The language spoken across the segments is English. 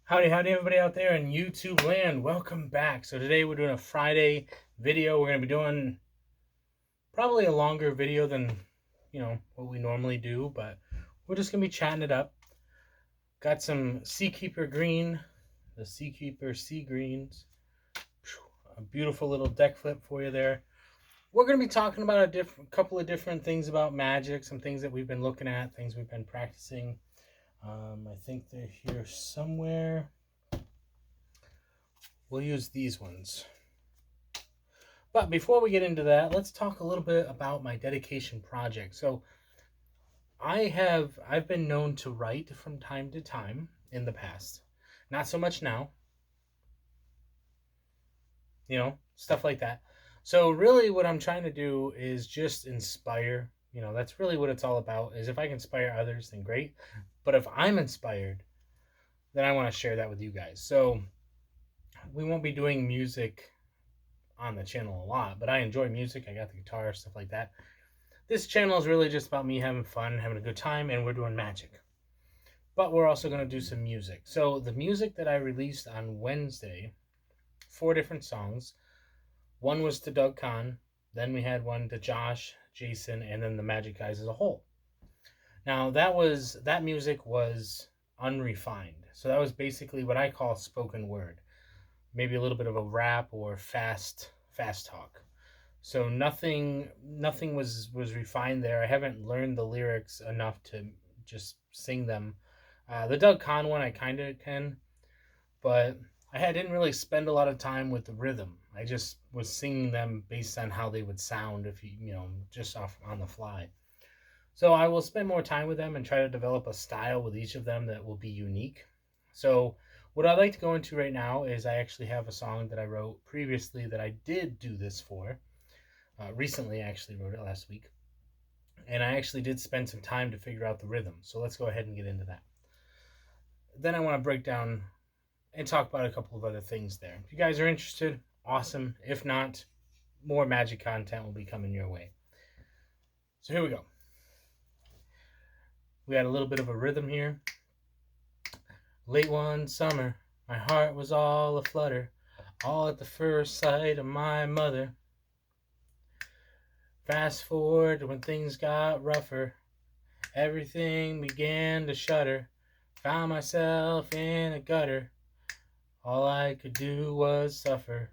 Howdy, howdy, everybody out there in YouTube land. Welcome back. So today we're doing a Friday video. We're going to be doing probably a longer video than, what we normally do, but we're just going to be chatting it up. Got some Seakeeper green, the Seakeeper sea greens. A beautiful little deck flip for you there. We're going to be talking about a couple of different things about magic, some things that we've been looking at, things we've been practicing. I think they're here somewhere. We'll use these ones. But before we get into that, let's talk a little bit about my dedication project. So I've been known to write from time to time in the past. Not so much now. Stuff like that. So really what I'm trying to do is just inspire. That's really what it's all about. Is if I can inspire others, then great. But if I'm inspired, then I want to share that with you guys. So we won't be doing music on the channel a lot, but I enjoy music. I got the guitar, stuff like that. This channel is really just about me having fun, having a good time, and we're doing magic. But we're also going to do some music. So the music that I released on Wednesday, 4 different songs. One was to Doug Kahn, then we had one to Josh, Jason, and then the Magic Guys as a whole. Now that music was unrefined. So that was basically what I call spoken word. Maybe a little bit of a rap or fast talk. So nothing was refined there. I haven't learned the lyrics enough to just sing them. The Doug Kahn one I kind of can, but didn't really spend a lot of time with the rhythm. I just was singing them based on how they would sound if just off on the fly. So I will spend more time with them and try to develop a style with each of them that will be unique. So what I'd like to go into right now is I actually have a song that I wrote previously that I did do this for. Recently, I actually wrote it last week. And I actually did spend some time to figure out the rhythm. So let's go ahead and get into that. Then I want to break down and talk about a couple of other things there. If you guys are interested, awesome. If not, more magic content will be coming your way. So here we go. We got a little bit of a rhythm here. Late one summer, my heart was all aflutter, all at the first sight of my mother. Fast forward to when things got rougher, everything began to shudder. Found myself in a gutter, all I could do was suffer.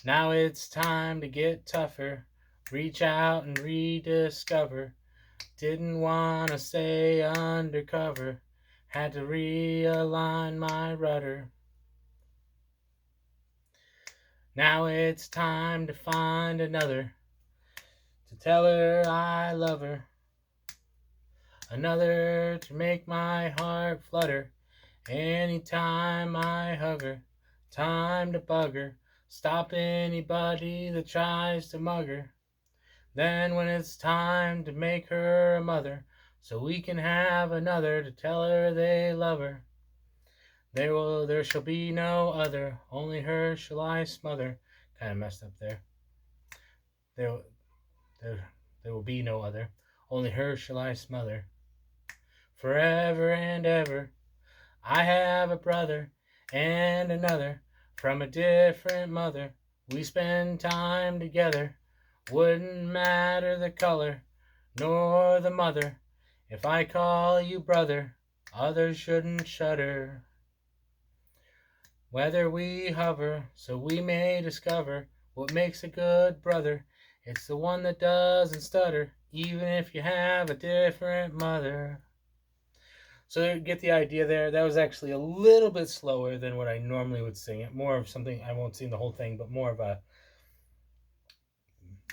Now it's time to get tougher, reach out and rediscover. Didn't want to stay undercover, had to realign my rudder. Now it's time to find another, to tell her I love her. Another to make my heart flutter, anytime I hug her. Time to bug her, stop anybody that tries to mug her. Then when it's time to make her a mother, so we can have another to tell her they love her. There shall be no other, only her shall I smother. Kind of messed up there. There, there will be no other, only her shall I smother. Forever and ever, I have a brother and another from a different mother. We spend time together, wouldn't matter the color nor the mother. If I call you brother, others shouldn't shudder. Whether we hover, so we may discover what makes a good brother. It's the one that doesn't stutter, even if you have a different mother. So you get the idea there. That was actually a little bit slower than what I normally would sing it. More of something, I won't sing the whole thing, but more of a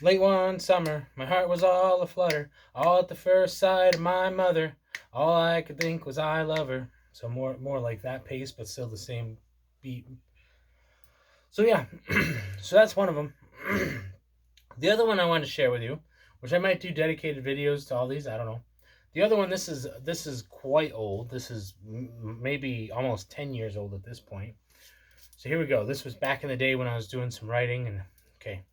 late one summer, my heart was all aflutter, all at the first sight of my mother. All I could think was I love her. So more like that pace, but still the same beat. So yeah, so that's one of them. The other one I wanted to share with you, which I might do dedicated videos to all these, I don't know. The other one, this is quite old. This is maybe almost 10 years old at this point. So here we go. This was back in the day when I was doing some writing, and okay.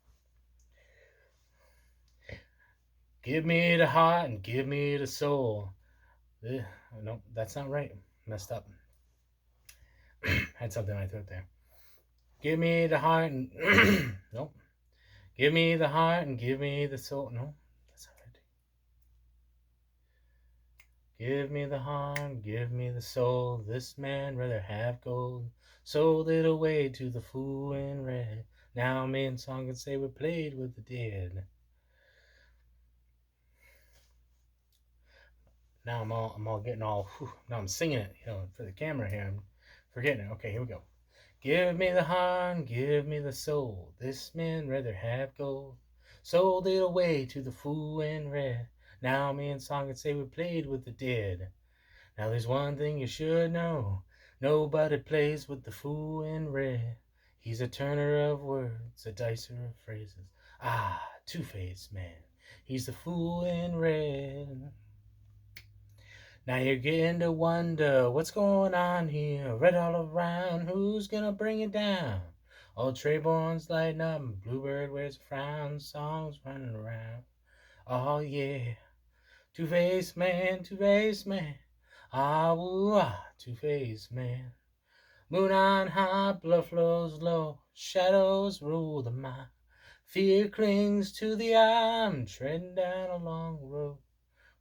Give me the heart and give me the soul. No, that's not right. Messed up. Had something in my throat there. Give me the heart and nope. Give me the heart and give me the soul. No, that's not right. Give me the heart, give me the soul. This man rather have gold. Sold it away to the fool in red. Now me and song can say we played with the dead. Now I'm all getting all. Whew, now I'm singing it, for the camera here. I'm forgetting it. Okay, here we go. Give me the heart, give me the soul. This man rather have gold. Sold it away to the fool in red. Now me and song can say we played with the dead. Now there's one thing you should know. Nobody plays with the fool in red. He's a turner of words, a dicer of phrases. Ah, two-faced man. He's the fool in red. Now you're getting to wonder what's going on here. Red all around, who's gonna bring it down? Old Trayborn's lighting up, and Bluebird wears a frown. Songs running around. Oh yeah, two-faced man, two-faced man. Ah, woo, ah, two-faced man. Moon on high, blood flows low. Shadows rule the mind. Fear clings to the eye. I'm treading down a long road,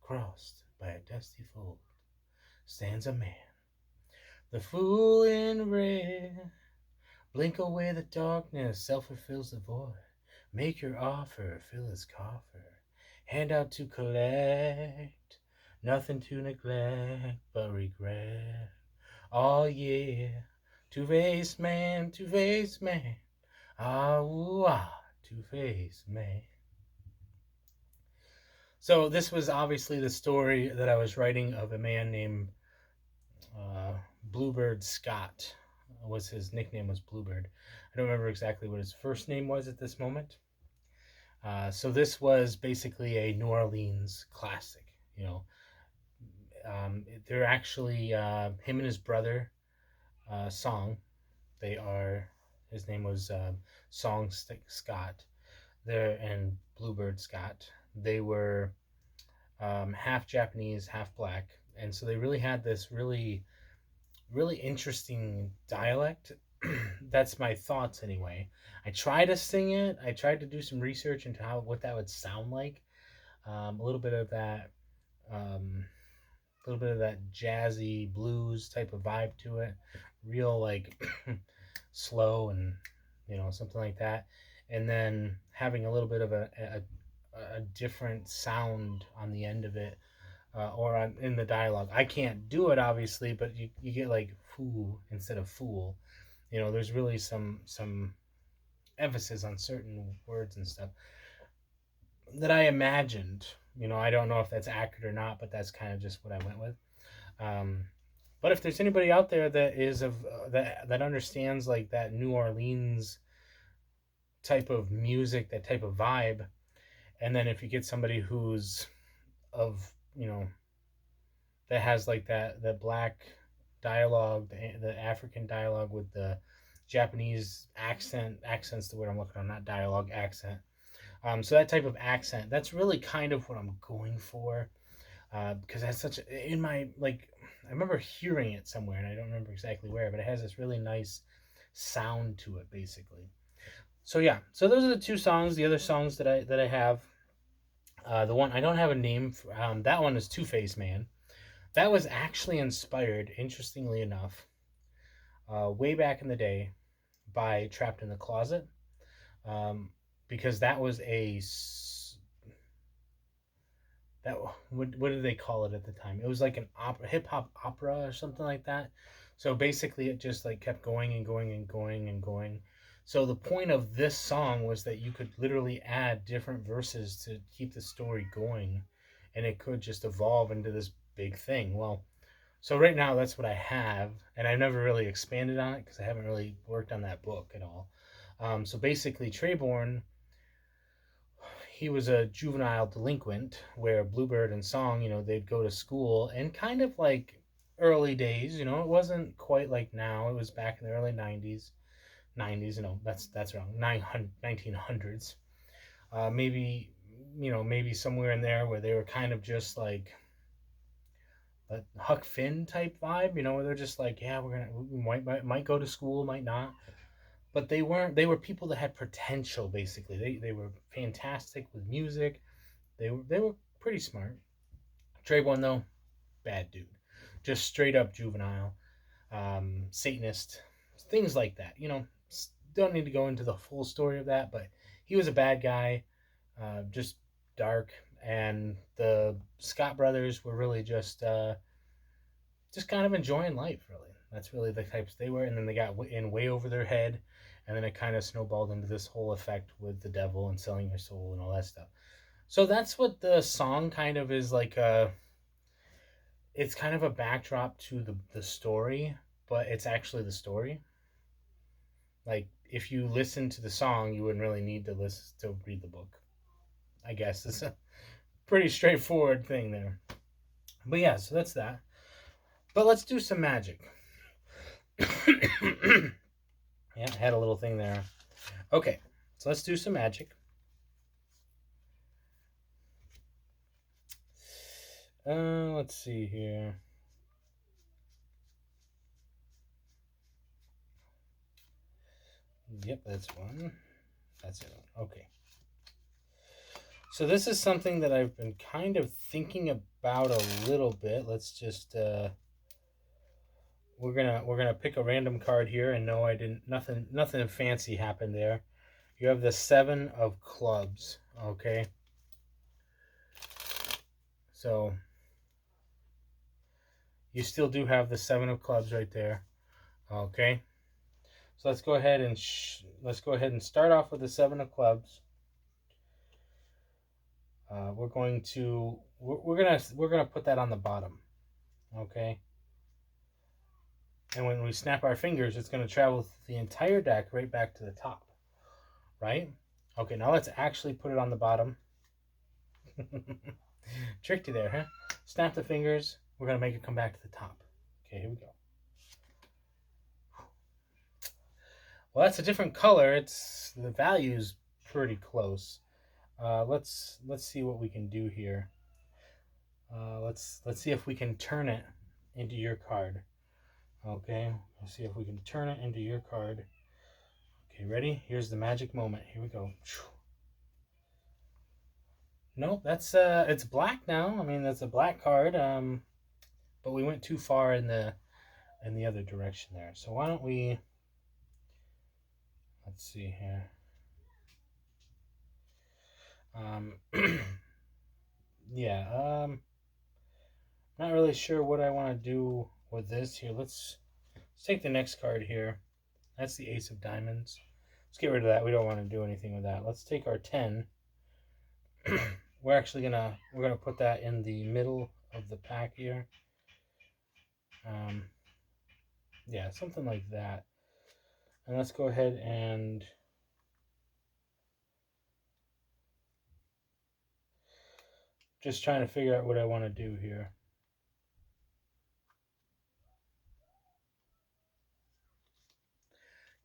crossed by a dusty fold. Stands a man, the fool in red. Blink away the darkness, self fulfills the void. Make your offer, fill his coffer. Hand out to collect, nothing to neglect but regret. Oh yeah, two-faced man, two-faced man. Ah, ooh, ah, two-faced man. So this was obviously the story that I was writing of a man named Bluebird Scott. Was his nickname was Bluebird. I don't remember exactly what his first name was at this moment. So this was basically a New Orleans classic. They're actually him and his brother, Song. They are. His name was Song Scott. There and Bluebird Scott. They were half Japanese, half black, and so they really had this really interesting dialect. That's my thoughts anyway. I tried to sing it. I tried to do some research into what that would sound like. A little bit of that, jazzy blues type of vibe to it. Real like slow and something like that. And then having a little bit of a different sound on the end of it, or in the dialogue. I can't do it obviously, but you get like fool instead of fool. There's really some emphasis on certain words and stuff that I imagined. I don't know if that's accurate or not, but that's kind of just what I went with. Um, but if there's anybody out there that is of that understands like that New Orleans type of music, that type of vibe, and then if you get somebody who's of that has like that black dialogue, the African dialogue with the Japanese accents the word I'm looking on, not dialogue, accent. So that type of accent, that's really kind of what I'm going for, because it has such in my like I remember hearing it somewhere and I don't remember exactly where, but it has this really nice sound to it basically. So yeah, so those are the two songs. The other songs that I have, the one I don't have a name for, that one is Two Face Man. That was actually inspired, interestingly enough, way back in the day by Trapped in the Closet, um, because that was that what did they call it at the time? It was like an hip hop opera or something like that. So basically, it just like kept going and going and going and going. So the point of this song was that you could literally add different verses to keep the story going, and it could just evolve into this big thing. Well, so right now that's what I have, and I've never really expanded on it because I haven't really worked on that book at all. So basically, Trayborn, he was a juvenile delinquent where Bluebird and Song, they'd go to school and kind of like early days, it wasn't quite like now. It was back in the early 90s, that's around 1900s. Maybe, maybe somewhere in there where they were kind of just like a Huck Finn type vibe, you know, where they're just like, yeah, we might go to school, might not, but they weren't. They were people that had potential. Basically, they were fantastic with music. They were pretty smart. Trayvon though, bad dude, just straight up juvenile, Satanist, things like that. You know, don't need to go into the full story of that, but he was a bad guy, just dark. And the Scott brothers were really just kind of enjoying life. Really, that's really the types they were. And then they got in way over their head, and then it kind of snowballed into this whole effect with the devil and selling your soul and all that stuff. So that's what the song kind of is like. It's kind of a backdrop to the story, but it's actually the story. Like if you listen to the song, you wouldn't really need to listen to read the book. I guess it's a pretty straightforward thing there. But yeah, so that's that. But let's do some magic. Yeah, I had a little thing there. Okay, so let's do some magic. Let's see here. Yep, that's one. That's it. Okay. So this is something that I've been kind of thinking about a little bit. Let's just we're gonna pick a random card here, and no, I didn't. Nothing fancy happened there. You have the 7 of clubs. Okay. So you still do have the 7 of clubs right there. Okay. So let's go ahead and start off with the 7 of clubs. We're gonna put that on the bottom. Okay. And when we snap our fingers, it's going to travel the entire deck right back to the top. Right? Okay, now let's actually put it on the bottom. Tricked you there, huh? Snap the fingers. We're going to make it come back to the top. Okay, here we go. Well, that's a different color. It's the value's pretty close. Let's see what we can do here. Let's see if we can turn it into your card. Okay, let's see if we can turn it into your card. Okay, ready? Here's the magic moment. Here we go. No, that's it's black now. I mean, that's a black card. But we went too far in the other direction there. So why don't we? Let's see here. Yeah. Not really sure what I want to do with this here. Let's take the next card here. That's the Ace of Diamonds. Let's get rid of that. We don't want to do anything with that. Let's take our 10. We're gonna put that in the middle of the pack here. Yeah, something like that. And let's go ahead and just trying to figure out what I want to do here.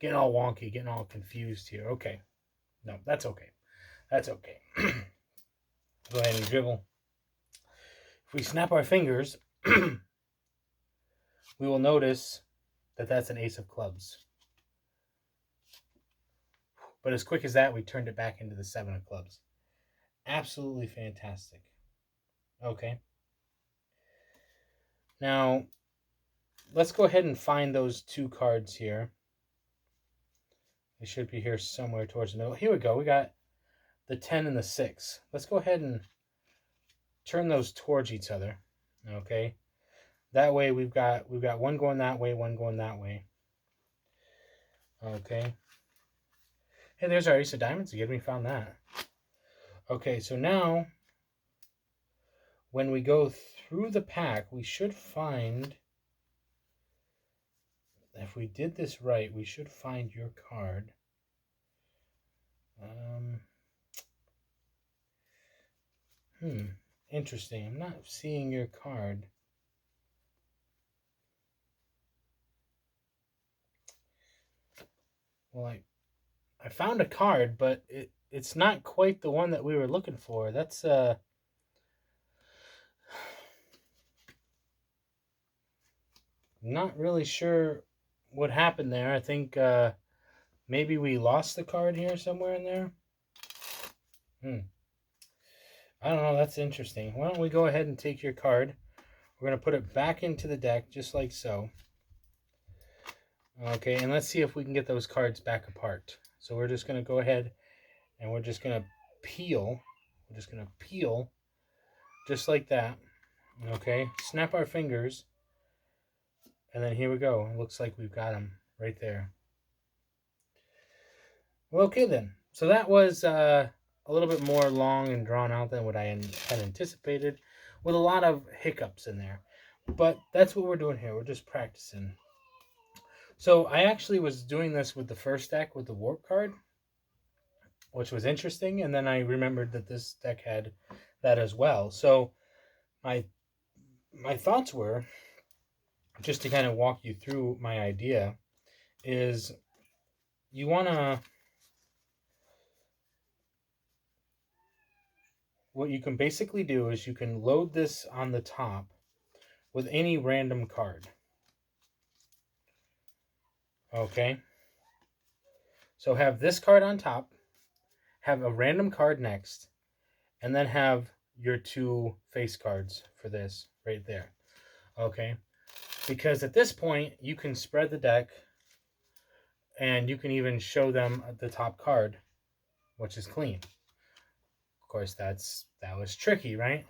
Getting all wonky, getting all confused here. Okay. No, that's okay. That's okay. Go ahead and dribble. If we snap our fingers, we will notice that that's an Ace of Clubs. But as quick as that, we turned it back into the 7 of Clubs. Absolutely fantastic. Okay. Now, let's go ahead and find those 2 cards here. They should be here somewhere towards the middle. Here we go. We got the 10 and the 6. Let's go ahead and turn those towards each other. Okay. That way we've got one going that way, one going that way. Okay. Hey, there's our Ace of Diamonds again. We found that. Okay, so now when we go through the pack, we should find, if we did this right, we should find your card. Interesting. I'm not seeing your card. Well, I found a card, but it's not quite the one that we were looking for. That's Not really sure what happened there. I think maybe we lost the card here somewhere in there. I don't know. That's interesting. Why don't we go ahead and take your card. We're going to put it back into the deck just like so. Okay, and let's see if we can get those cards back apart. So we're just going to go ahead and we're just going to peel. We're just going to peel just like that. Okay, snap our fingers. And then here we go. It looks like we've got them right there. Well, okay then. So that was a little bit more long and drawn out than what I had anticipated, with a lot of hiccups in there. But that's what we're doing here. We're just practicing. So I actually was doing this with the first deck with the warp card, which was interesting. And then I remembered that this deck had that as well. So my thoughts were, just to kind of walk you through my idea, is you want to, what you can basically do is you can load this on the top with any random card. Okay? So have this card on top, have a random card next, and then have your two face cards for this right there. Okay? Because at this point, you can spread the deck, and you can even show them the top card, which is clean. Of course, that was tricky, right?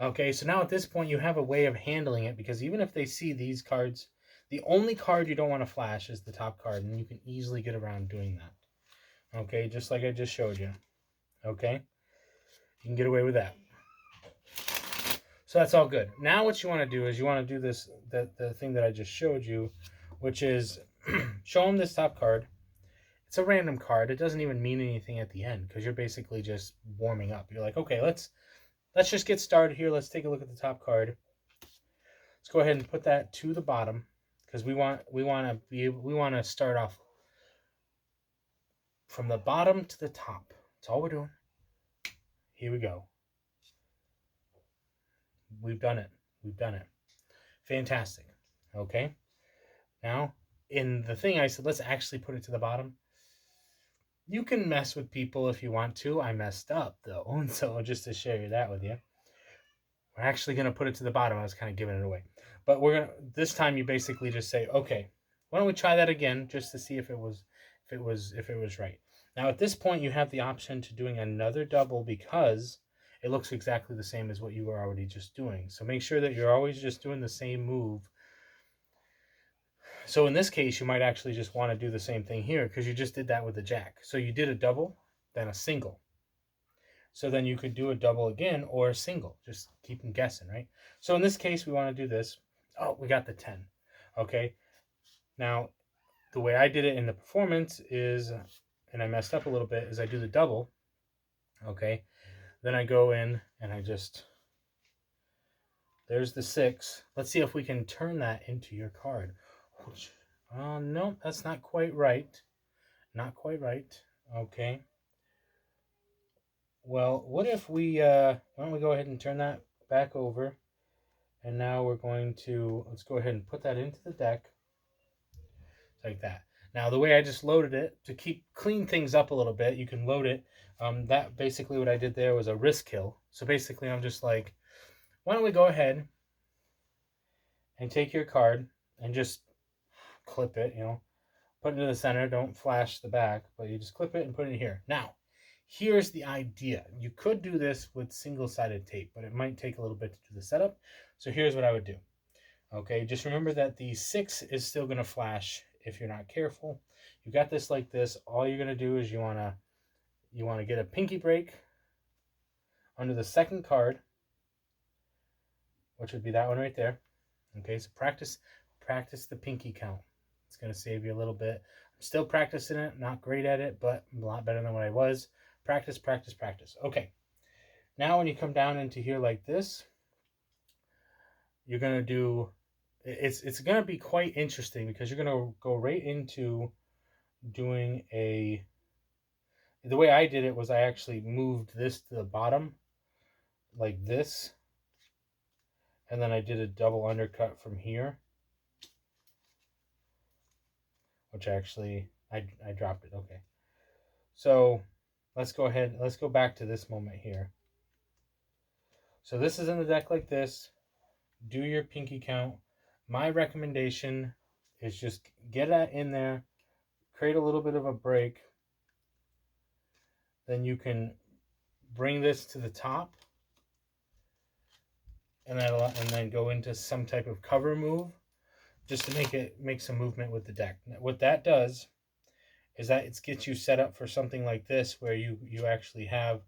Okay, so now at this point, you have a way of handling it, because even if they see these cards, the only card you don't want to flash is the top card, and you can easily get around doing that. Okay, just like I just showed you. Okay, you can get away with that. So that's all good. Now what you want to do is you want to do this, the thing that I just showed you, which is show them this top card. It's a random card. It doesn't even mean anything at the end, because you're basically just warming up. You're like, okay, let's just get started here. Let's take a look at the top card. Let's go ahead and put that to the bottom, because we want to start off from the bottom to the top. That's all we're doing. Here we go. We've done it. We've done it. Fantastic. Okay. Now, in the thing I said, let's actually put it to the bottom. You can mess with people if you want to. I messed up, though. And so just to share that with you, we're actually going to put it to the bottom. I was kind of giving it away. But we're going to, this time you basically just say, okay, why don't we try that again just to see if it was right. Now at this point you have the option to doing another double, because it looks exactly the same as what you were already just doing. So make sure that you're always just doing the same move. So in this case, you might actually just want to do the same thing here, because you just did that with the jack. So you did a double, then a single. So then you could do a double again or a single. Just keep them guessing, right? So in this case, we want to do this. Oh, we got the 10. Okay. Now, the way I did it in the performance is, and I messed up a little bit, is I do the double. Okay. Then I go in and I just, there's the 6. Let's see if we can turn that into your card. No, that's not quite right. Not quite right. Okay. Well, what if we, why don't we go ahead and turn that back over. And now we're going to, let's go ahead and put that into the deck. Like that. Now, the way I just loaded it, to clean things up a little bit, you can load it. That basically what I did there was a risk kill. So basically I'm just like, why don't we go ahead and take your card and just clip it, put it in the center. Don't flash the back, but you just clip it and put it here. Now, here's the idea. You could do this with single-sided tape, but it might take a little bit to do the setup. So here's what I would do. Okay, just remember that the 6 is still going to flash if you're not careful. You got this like this. All you're going to do is you want to get a pinky break under the second card, which would be that one right there. Okay, so practice the pinky count. It's going to save you a little bit. I'm still practicing it. Not great at it, but a lot better than what I was. Practice, practice, practice. Okay, now when you come down into here like this, you're going to do, it's going to be quite interesting, because you're going to go right into doing the way I did it was I actually moved this to the bottom like this, and then I did a double undercut from here. which actually I dropped it. Okay. So let's go ahead. Let's go back to this moment here. So this is in the deck like this. Do your pinky count. My recommendation is just get that in there, create a little bit of a break. Then you can bring this to the top, and then go into some type of cover move, just to make some movement with the deck. What that does is that it gets you set up for something like this, where you actually have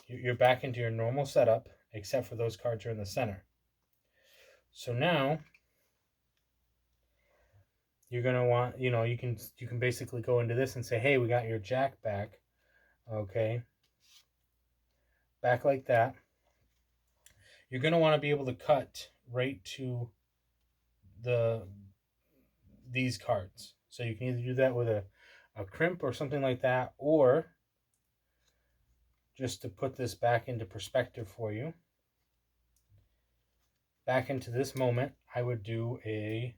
you're back into your normal setup, except for those cards are in the center. So now you're gonna want, you can basically go into this and say, hey, we got your jack back, okay, back like that. You're gonna want to be able to cut right to these cards. So you can either do that with a crimp or something like that, or just to put this back into perspective for you, back into this moment, I would do a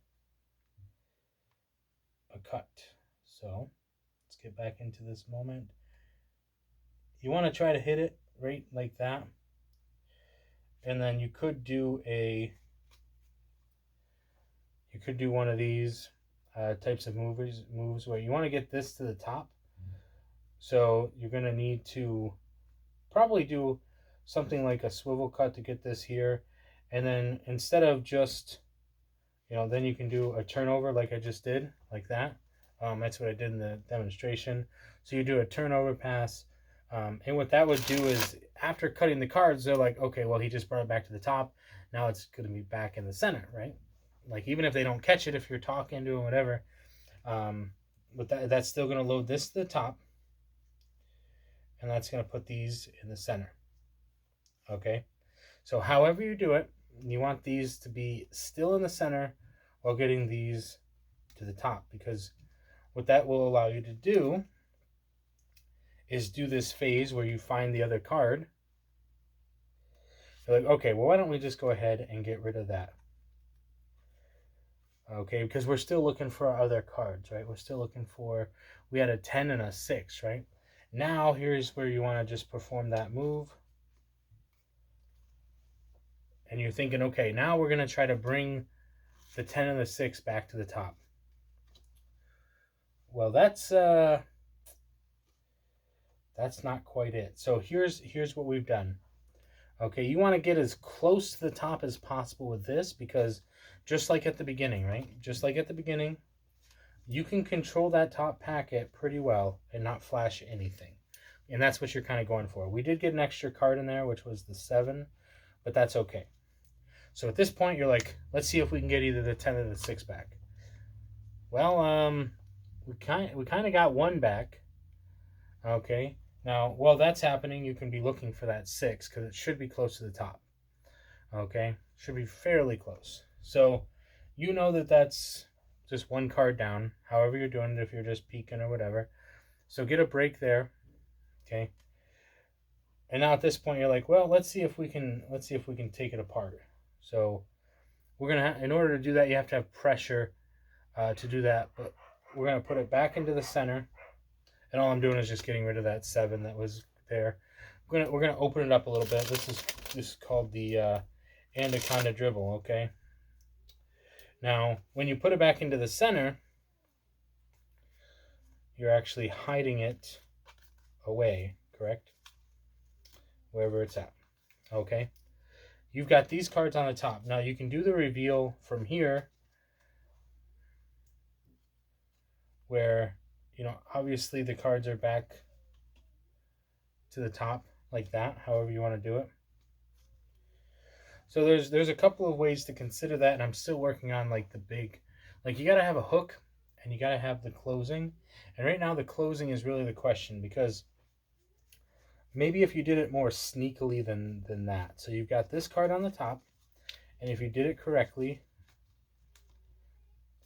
cut. So let's get back into this moment. You want to try to hit it right like that. And then you could do one of these types of moves where you want to get this to the top. So you're going to need to probably do something like a swivel cut to get this here. And then instead of just, then you can do a turnover like I just did, like that. That's what I did in the demonstration. So you do a turnover pass. And what that would do is, after cutting the cards, they're like, okay, well, he just brought it back to the top. Now it's going to be back in the center, right? Like, even if they don't catch it, if you're talking to them, whatever, but that's still going to load this to the top. And that's going to put these in the center. Okay? So however you do it, you want these to be still in the center while getting these to the top, because what that will allow you to do is do this phase where you find the other card. You're like, okay, well, why don't we just go ahead and get rid of that? Okay, because we're still looking for our other cards, right? We're still looking for, we had a 10 and a 6, right? Now, here's where you want to just perform that move. And you're thinking, okay, now we're going to try to bring the 10 and the 6 back to the top. Well, that's not quite it. So here's what we've done. Okay, you want to get as close to the top as possible with this, because just like at the beginning, right? Just like at the beginning, you can control that top packet pretty well and not flash anything. And that's what you're kind of going for. We did get an extra card in there, which was the 7, but that's okay. So at this point, you're like, let's see if we can get either the 10 or the 6 back. Well, we kind of got 1 back. Okay. Now, while that's happening, you can be looking for that 6, because it should be close to the top. Okay, should be fairly close. So you know that that's just 1 card down, however you're doing it, if you're just peeking or whatever. So get a break there. Okay. And now at this point, you're like, well, let's see if we can take it apart. So we're gonna in order to do that, you have to have pressure to do that. But we're gonna put it back into the center, and all I'm doing is just getting rid of that 7 that was there. We're gonna open it up a little bit. This is called the anaconda dribble. Okay. Now, when you put it back into the center, you're actually hiding it away, correct? Wherever it's at. Okay. You've got these cards on the top. Now you can do the reveal from here, where, obviously the cards are back to the top like that, however you want to do it. So there's a couple of ways to consider that, and I'm still working on like the big, like, you got to have a hook and you got to have the closing. And right now the closing is really the question, because maybe if you did it more sneakily than that. So you've got this card on the top, and if you did it correctly,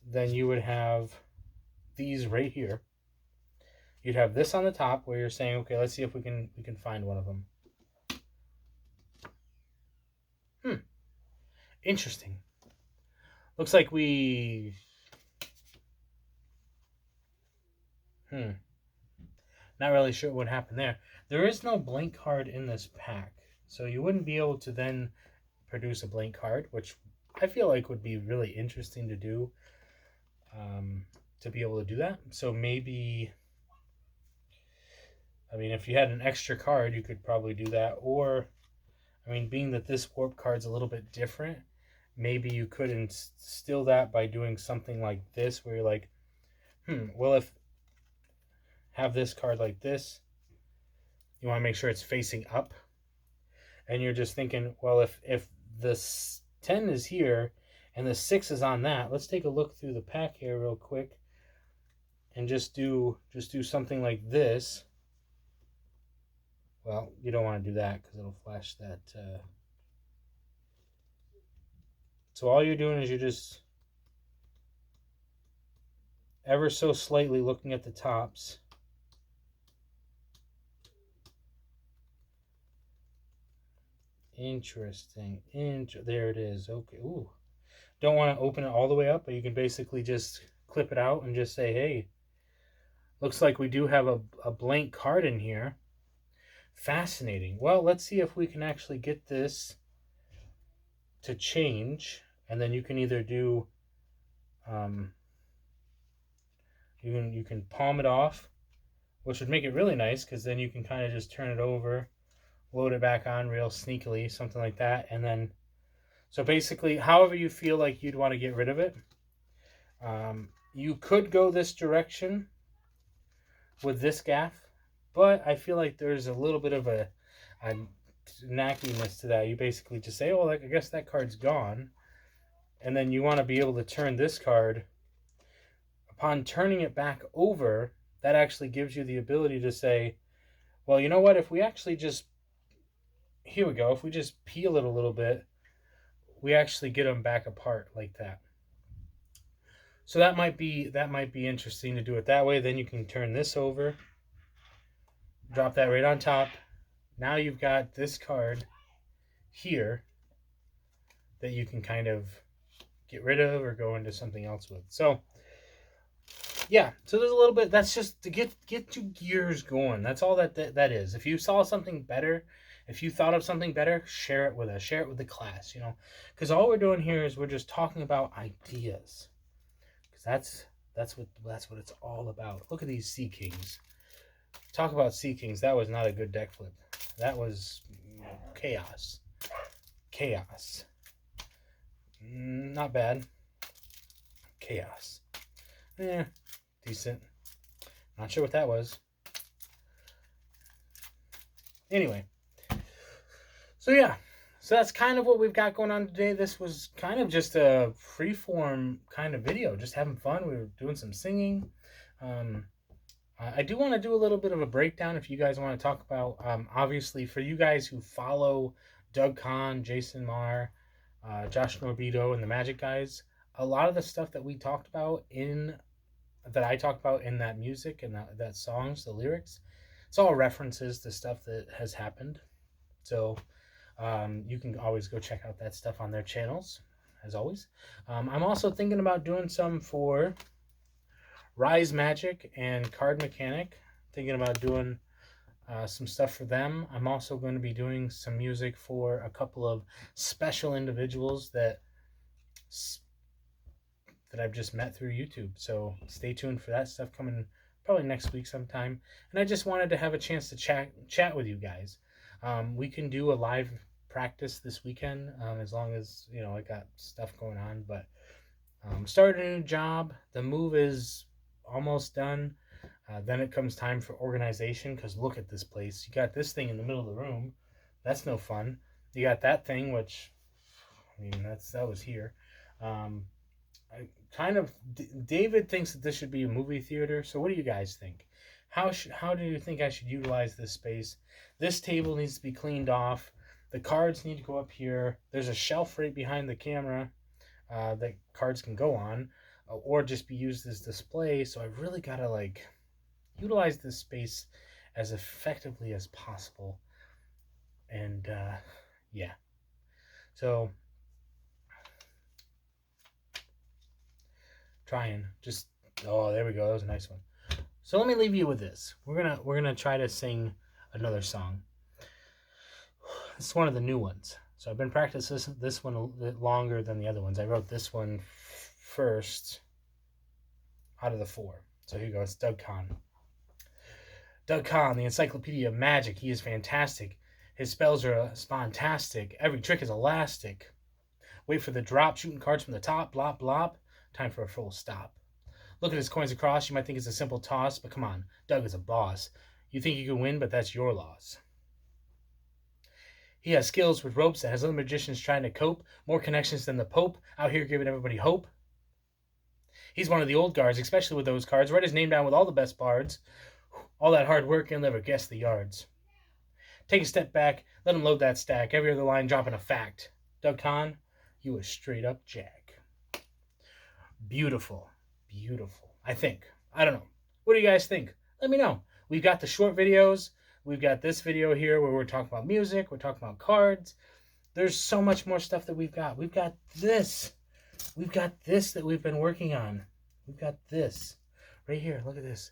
then you would have these right here. You'd have this on the top where you're saying, okay, let's see if we can find one of them. Interesting. Looks like we Not really sure what happened there. There is no blank card in this pack, so you wouldn't be able to then produce a blank card, which I feel like would be really interesting to do, to be able to do that. So maybe, I mean, if you had an extra card, you could probably do that. Or, I mean, being that this warp card's a little bit different, maybe you could instill that by doing something like this, where you're like, well, if have this card like this, you want to make sure it's facing up, and you're just thinking, well, if the 10 is here and the 6 is on that, let's take a look through the pack here real quick and just do something like this. Well, you don't want to do that because it'll flash that. So all you're doing is you're just ever so slightly looking at the tops. Interesting. There it is. Okay. Ooh. Don't want to open it all the way up, but you can basically just clip it out and just say, hey, looks like we do have a blank card in here. Fascinating. Well, let's see if we can actually get this to change, and then you can either do you can palm it off, which would make it really nice, because then you can kind of just turn it over, load it back on real sneakily, something like that. And then, so basically, however you feel like you'd want to get rid of it, you could go this direction with this gaff, but I feel like there's a little bit of a knackiness to that. You basically just say, oh, like, I guess that card's gone, and then you want to be able to turn this card. Upon turning it back over, that actually gives you the ability to say, well, you know what, if we actually just, here we go, if we just peel it a little bit, we actually get them back apart like that. So that might be interesting to do it that way. Then you can turn this over, drop that right on top. Now you've got this card here that you can kind of get rid of or go into something else with. So yeah, so there's a little bit, that's just to get your gears going. That's all that is. If you saw something better, if you thought of something better, share it with us, share it with the class, you know, because all we're doing here is we're just talking about ideas, because that's what it's all about. Look at these Sea Kings. Talk about Sea Kings. That was not a good deck flip. That was chaos. Not bad. Chaos. Yeah, decent. Not sure what that was. Anyway. So yeah. So that's kind of what we've got going on today. This was kind of just a freeform kind of video. Just having fun. We were doing some singing. I do want to do a little bit of a breakdown if you guys want to talk about, obviously, for you guys who follow Doug Kahn, Jason Marr, Josh Norbido, and the Magic Guys, a lot of the stuff that we talked about that I talked about in that music and that songs, the lyrics, it's all references to stuff that has happened. So you can always go check out that stuff on their channels, as always. I'm also thinking about doing some for Rise Magic and Card Mechanic. Thinking about doing some stuff for them. I'm also going to be doing some music for a couple of special individuals that I've just met through YouTube. So stay tuned for that stuff coming probably next week sometime. And I just wanted to have a chance to chat with you guys. We can do a live practice this weekend, as long as, you know, I got stuff going on. But started a new job. The move is almost done. Then it comes time for organization, because look at this place. You got this thing in the middle of the room. That's no fun. You got that thing, which, I mean, that was here. David thinks that this should be a movie theater. So what do you guys think? How do you think I should utilize this space? This table needs to be cleaned off. The cards need to go up here. There's a shelf right behind the camera that cards can go on, or just be used as display. So I've really got to like utilize this space as effectively as possible. And yeah, so trying just, oh, there we go, that was a nice one. So let me leave you with this. We're gonna try to sing another song. It's one of the new ones. So I've been practicing this one a bit longer than the other ones. I wrote this one first out of the 4. So here goes. Doug Kahn. Doug Kahn, the Encyclopedia of Magic. He is fantastic. His spells are spontastic. Every trick is elastic. Wait for the drop, shooting cards from the top. Blop, blop. Time for a full stop. Look at his coins across. You might think it's a simple toss, but come on. Doug is a boss. You think you can win, but that's your loss. He has skills with ropes that has other magicians trying to cope. More connections than the Pope. Out here giving everybody hope. He's one of the old guards, especially with those cards. Write his name down with all the best bards. All that hard work, you'll never guess the yards. Take a step back. Let him load that stack. Every other line dropping a fact. Doug Kahn, you a straight up jack. Beautiful. Beautiful. I think. I don't know. What do you guys think? Let me know. We've got the short videos. We've got this video here where we're talking about music. We're talking about cards. There's so much more stuff that we've got. We've got this. We've got this that we've been working on. We've got this. Right here. Look at this.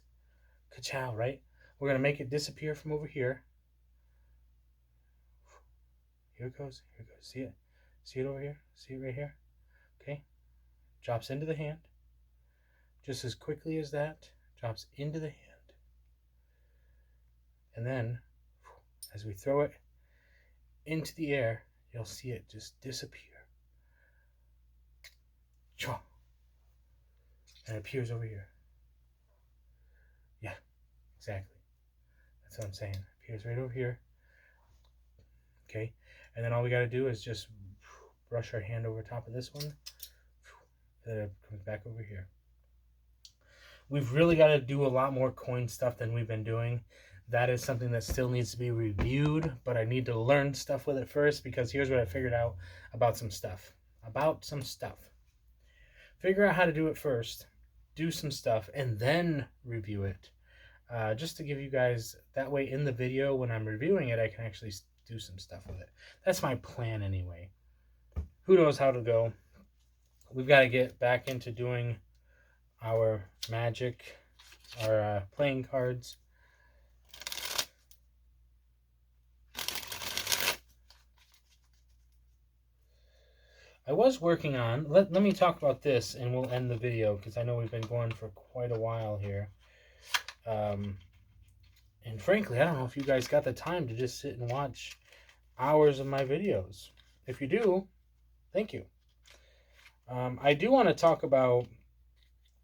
Ka-chow, right? We're going to make it disappear from over here. Here it goes. Here it goes. See it? See it over here? See it right here? Okay. Drops into the hand. Just as quickly as that. Drops into the hand. And then, as we throw it into the air, you'll see it just disappear. And it appears over here. Yeah, exactly. That's what I'm saying. It appears right over here. Okay, and then all we got to do is just brush our hand over top of this one. Then it comes back over here. We've really got to do a lot more coin stuff than we've been doing. That is something that still needs to be reviewed, but I need to learn stuff with it first, because here's what I figured out about some stuff. Figure out how to do it first, do some stuff, and then review it. Just to give you guys, that way in the video when I'm reviewing it, I can actually do some stuff with it. That's my plan anyway. Who knows how to go. We've got to get back into doing our magic, our playing cards. I was working on, let me talk about this and we'll end the video, because I know we've been going for quite a while here. And frankly, I don't know if you guys got the time to just sit and watch hours of my videos. If you do, thank you. I do want to talk about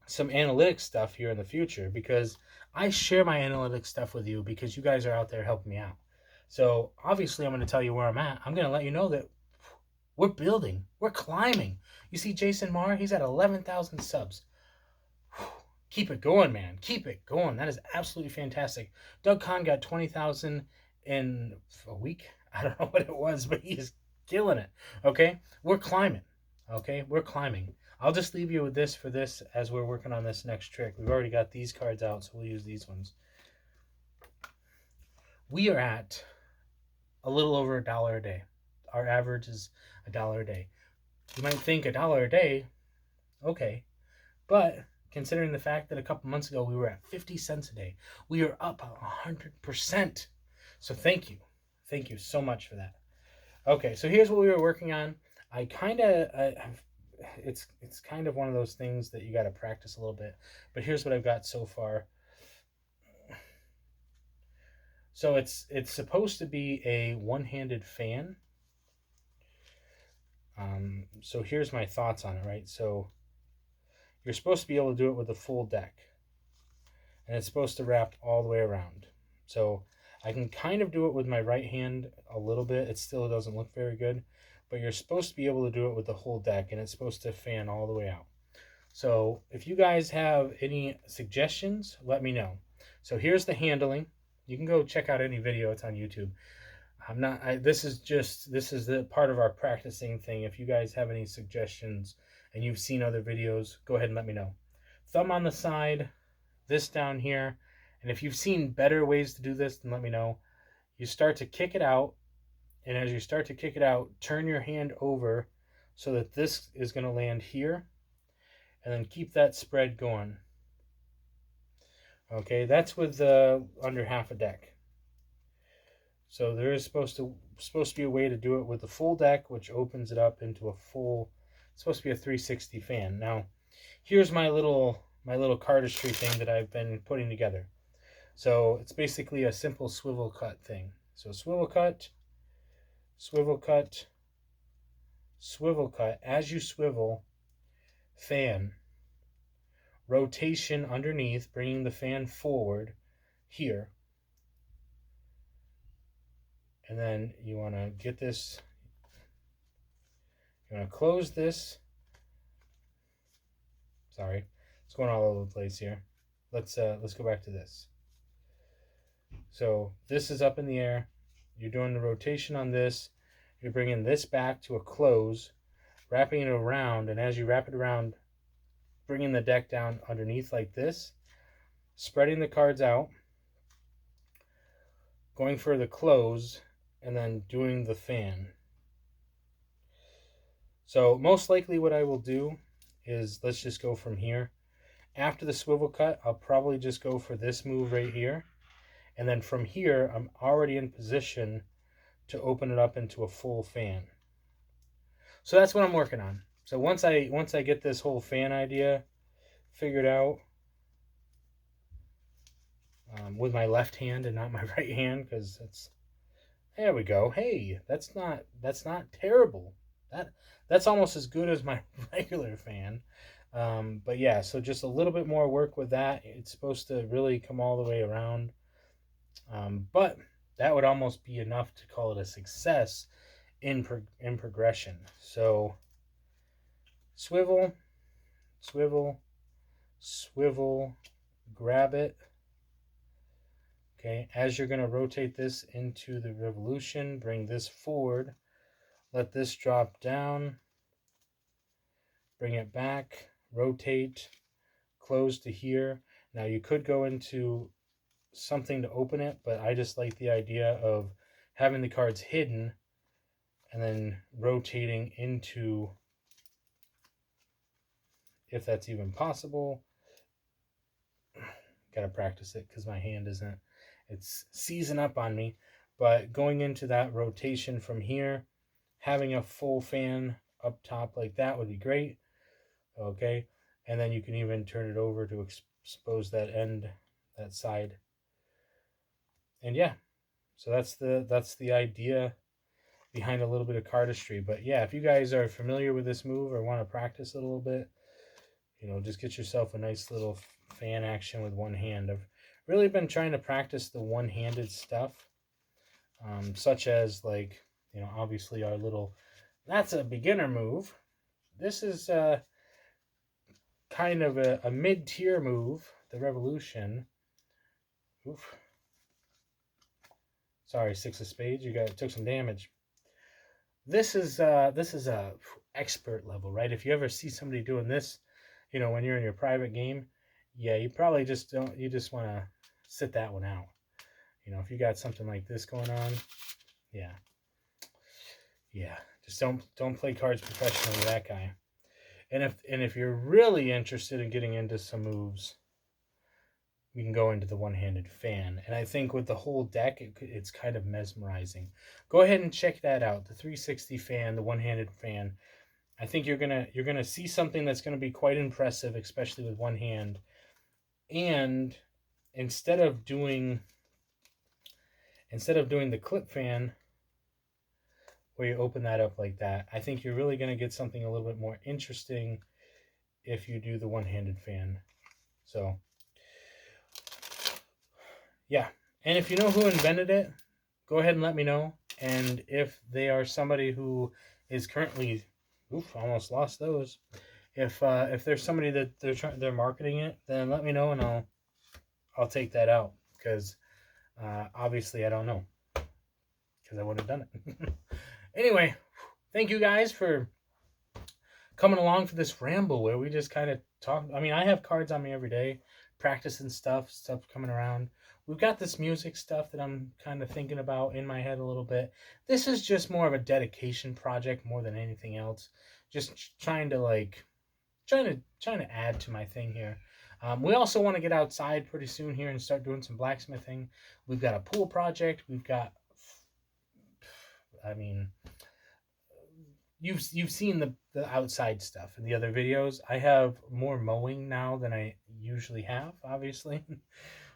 some analytics stuff here in the future, because I share my analytics stuff with you because you guys are out there helping me out. So obviously I'm going to tell you where I'm at. I'm going to let you know that we're building. We're climbing. You see Jason Marr? He's at 11,000 subs. Keep it going, man. Keep it going. That is absolutely fantastic. Doug Kahn got 20,000 in a week. I don't know what it was, but he's killing it. Okay? We're climbing. Okay? We're climbing. I'll just leave you with this for this as we're working on this next trick. We've already got these cards out, so we'll use these ones. We are at a little over $1 a day. Our average is $1 a day. You might think $1 a day, okay, but considering the fact that a couple months ago we were at 50 cents a day, we are up 100%. So thank you so much for that. Okay, so here's what we were working on. It's kind of one of those things that you got to practice a little bit, but here's what I've got so far. So it's supposed to be a one-handed fan. So here's my thoughts on it, right? So you're supposed to be able to do it with a full deck, and it's supposed to wrap all the way around. So I can kind of do it with my right hand a little bit. It still doesn't look very good, but you're supposed to be able to do it with the whole deck, and it's supposed to fan all the way out. So if you guys have any suggestions, let me know. So here's the handling. You can go check out any video. It's on YouTube. This is the part of our practicing thing. If you guys have any suggestions and you've seen other videos, go ahead and let me know. Thumb on the side, this down here. And if you've seen better ways to do this, then let me know. You start to kick it out. And as you start to kick it out, turn your hand over so that this is going to land here. And then keep that spread going. Okay, that's with under half a deck. So there is supposed to be a way to do it with the full deck, which opens it up into a full. It's supposed to be a 360 fan. Now, here's my little cardistry thing that I've been putting together. So it's basically a simple swivel cut thing. So swivel cut, swivel cut, swivel cut. As you swivel, fan, rotation underneath, bringing the fan forward here. And then you want to get this, you want to close this. Sorry, it's going all over the place here. Let's go back to this. So this is up in the air. You're doing the rotation on this. You're bringing this back to a close, wrapping it around, and as you wrap it around, bringing the deck down underneath like this, spreading the cards out, going for the close, and then doing the fan. So most likely what I will do is, let's just go from here. After the swivel cut, I'll probably just go for this move right here. And then from here, I'm already in position to open it up into a full fan. So that's what I'm working on. So once I get this whole fan idea figured out, with my left hand and not my right hand, because there we go. Hey, that's not terrible. That's almost as good as my regular fan. But yeah, so just a little bit more work with that. It's supposed to really come all the way around. But that would almost be enough to call it a success in progression. So swivel, swivel, swivel, grab it. Okay, as you're going to rotate this into the revolution, bring this forward, let this drop down, bring it back, rotate, close to here. Now you could go into something to open it, but I just like the idea of having the cards hidden and then rotating into, if that's even possible. Gotta practice it because my hand isn't, it's seizing up on me. But going into that rotation from here, having a full fan up top like that would be great. Okay, and then you can even turn it over to expose that end, that side. And yeah, so that's the idea behind a little bit of cardistry. But yeah, if you guys are familiar with this move or want to practice it a little bit, you know, just get yourself a nice little fan action with one hand. I've really been trying to practice the one-handed stuff, such as, like, you know, obviously our little, that's a beginner move. This is kind of a mid-tier move, the revolution. Oof. Sorry, six of spades. You took some damage. This is a expert level, right? If you ever see somebody doing this, you know, when you're in your private game, yeah, you probably just don't. You just want to sit that one out. You know, if you got something like this going on, yeah, just don't play cards professionally with that guy. And if you're really interested in getting into some moves, we can go into the one-handed fan. And I think with the whole deck, it's kind of mesmerizing. Go ahead and check that out. The 360 fan, the one-handed fan. I think you're gonna see something that's gonna be quite impressive, especially with one hand. And instead of doing the clip fan, where you open that up like that, I think you're really gonna get something a little bit more interesting if you do the one-handed fan. So yeah, and if you know who invented it, go ahead and let me know. And if they are somebody who is currently, oof, almost lost those. If there's somebody that they're marketing it, then let me know and I'll take that out, because obviously I don't know, because I wouldn't have done it. Anyway, thank you guys for coming along for this ramble where we just kind of talk. I mean, I have cards on me every day, practicing stuff coming around. We've got this music stuff that I'm kind of thinking about in my head a little bit. This is just more of a dedication project more than anything else. Just trying to trying to add to my thing here. We also want to get outside pretty soon here and start doing some blacksmithing. We've got a pool project. We've got, I mean, you've seen the outside stuff in the other videos. I have more mowing now than I usually have, obviously.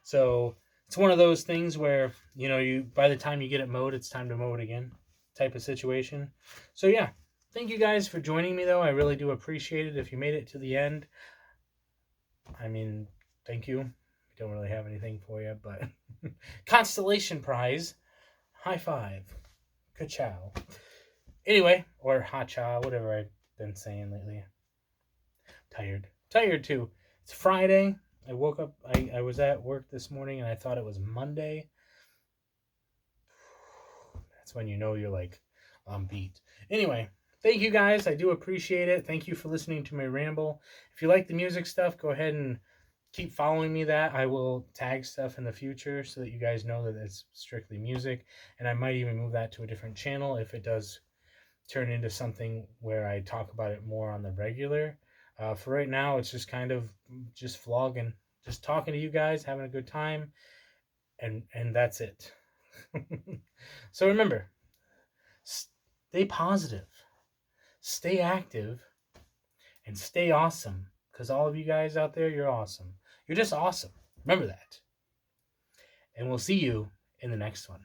So it's one of those things where, you know, you by the time you get it mowed, it's time to mow it again type of situation. So yeah, thank you guys for joining me though. I really do appreciate it. If you made it to the end, I mean, thank you. We don't really have anything for you, but constellation prize, high five, ka-chow. Anyway, or ha-cha, whatever I've been saying lately. Tired too. It's Friday. I woke up, I was at work this morning and I thought it was Monday. That's when you know you're like on beat. Anyway, thank you guys. I do appreciate it. Thank you for listening to my ramble. If you like the music stuff, go ahead and keep following me. That I will tag stuff in the future so that you guys know that it's strictly music. And I might even move that to a different channel if it does turn into something where I talk about it more on the regular. For right now, it's just kind of just vlogging, just talking to you guys, having a good time, and that's it. So remember, stay positive, stay active, and stay awesome. Because all of you guys out there, you're awesome. You're just awesome. Remember that. And we'll see you in the next one.